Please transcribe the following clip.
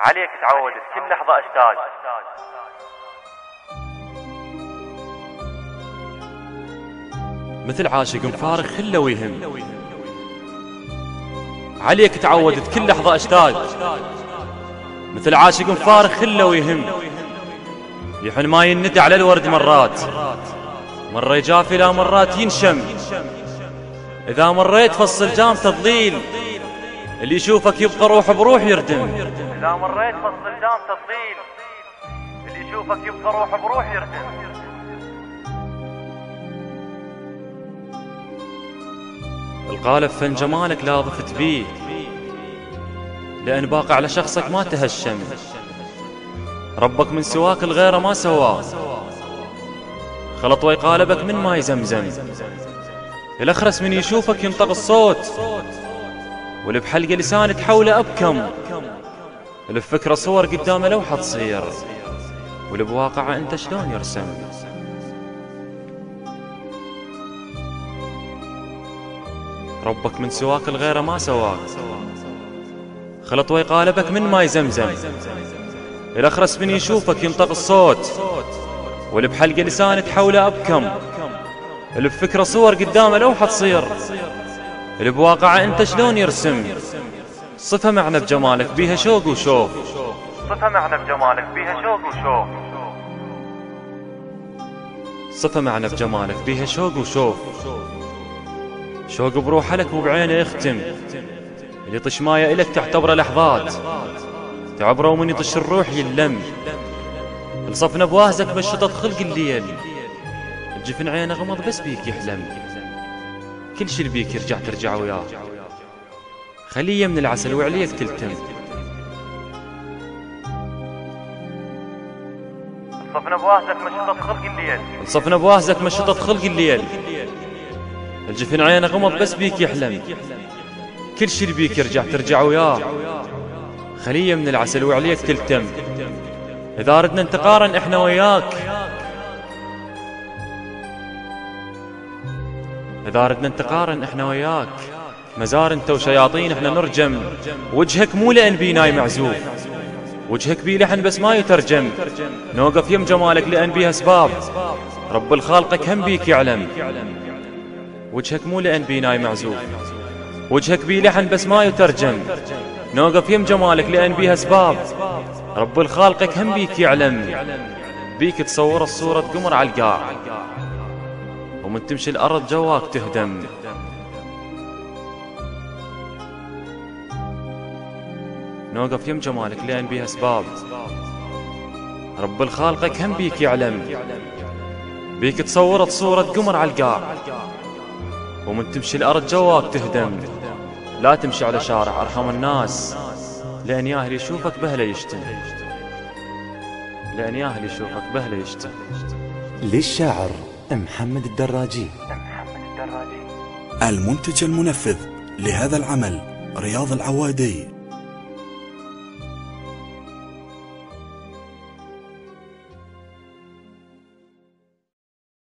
عليك تعود كل لحظة أشتاق. مثل عاشق فارغ خله ويهم، عليك تعودت كل لحظة أشتاق. مثل عاشق فارغ خله ويهم، يحن ما يندى على الورد مرات، مرة يجافي لا مرات ينشم. إذا مريت فصل جام تضليل، اللي يشوفك يبقى روح بروح يردم. إذا مريت فصل جام تضليل، اللي يشوفك يبقى روح بروح يردم. القالب فن جمالك لا ضفت بيه، لأن باقي على شخصك ما تهشم. ربك من سواك الغير ما سواه، خلط ويقالبك من ما يزمزم. الأخرس من يشوفك ينطق الصوت، واللي بحلقة لسان تحوله أبكم. اللي بفكرة صور قدامه لوحة تصير، واللي بواقعه انت شلون يرسم. ربك من سواك الغير ما سواك، خلط ويقالبك من ما يزمزم. الأخرس من يشوفك ينطق الصوت، واللي بحلقة لسان تحوله أبكم. اللي بفكرة صور قدامه لوحة تصير، اللي بواقعه انت شلون يرسم. صفة معنى بجمالك بيها شوق وشوق، صفة معنى بجمالك بيها شوق وشوق، صفة معنى بجمالك بيها شوق وشوق. شوق بروحه لك وبعينه يختم، اللي طش مايه إلك تعتبره لحظات، تعبره ومن يطش الروح يلم. الصفنا بواهزك مشطت خلق الليل، الجفن عينه غمض بس بيك يحلم. كل شي بيك يرجع ترجع وياه، خليه من العسل وعليك تلتم. صفنا بواهزك مشطت خلق الليل، صفنا بواهزك مشطت خلق الليل، الجفن عينه غمض بس بيك يحلم. كل شي بيك يرجع ترجع وياه، خليه من العسل وعليك تلتم. إذا ردنا نتقارن إحنا وياك، إذا ردنا نتقارن إحنا وياك، مزار انت وشياطين إحنا نرجم. وجهك مو لأن بيناي معزوف، وجهك بيه لحن بس ما يترجم. نوقف يم جمالك لأن بيها أسباب، رب الخالقك هم بيك يعلم. وجهك مو لأن بيناي معزوف، وجهك بيه لحن بس ما يترجم. نوقف يم جمالك لأن بيها أسباب، رب الخالقك هم بيك يعلم. بيك تصور الصورة قمر على القاع، ومن تمشي الأرض جواك تهدم. نوقف يم جمالك لأن بيها أسباب، رب الخالقك هم بيك يعلم. بيك تصورت صورة قمر على القاع، ومن تمشي الأرض جواك تهدم. لا تمشي على شارع أرحم الناس، لأن ياهل يشوفك بهله يشتم، لأن ياهل يشوفك بهله يشتم. للشاعر محمد الدراجي. المنتج المنفذ لهذا العمل رياض العوادي.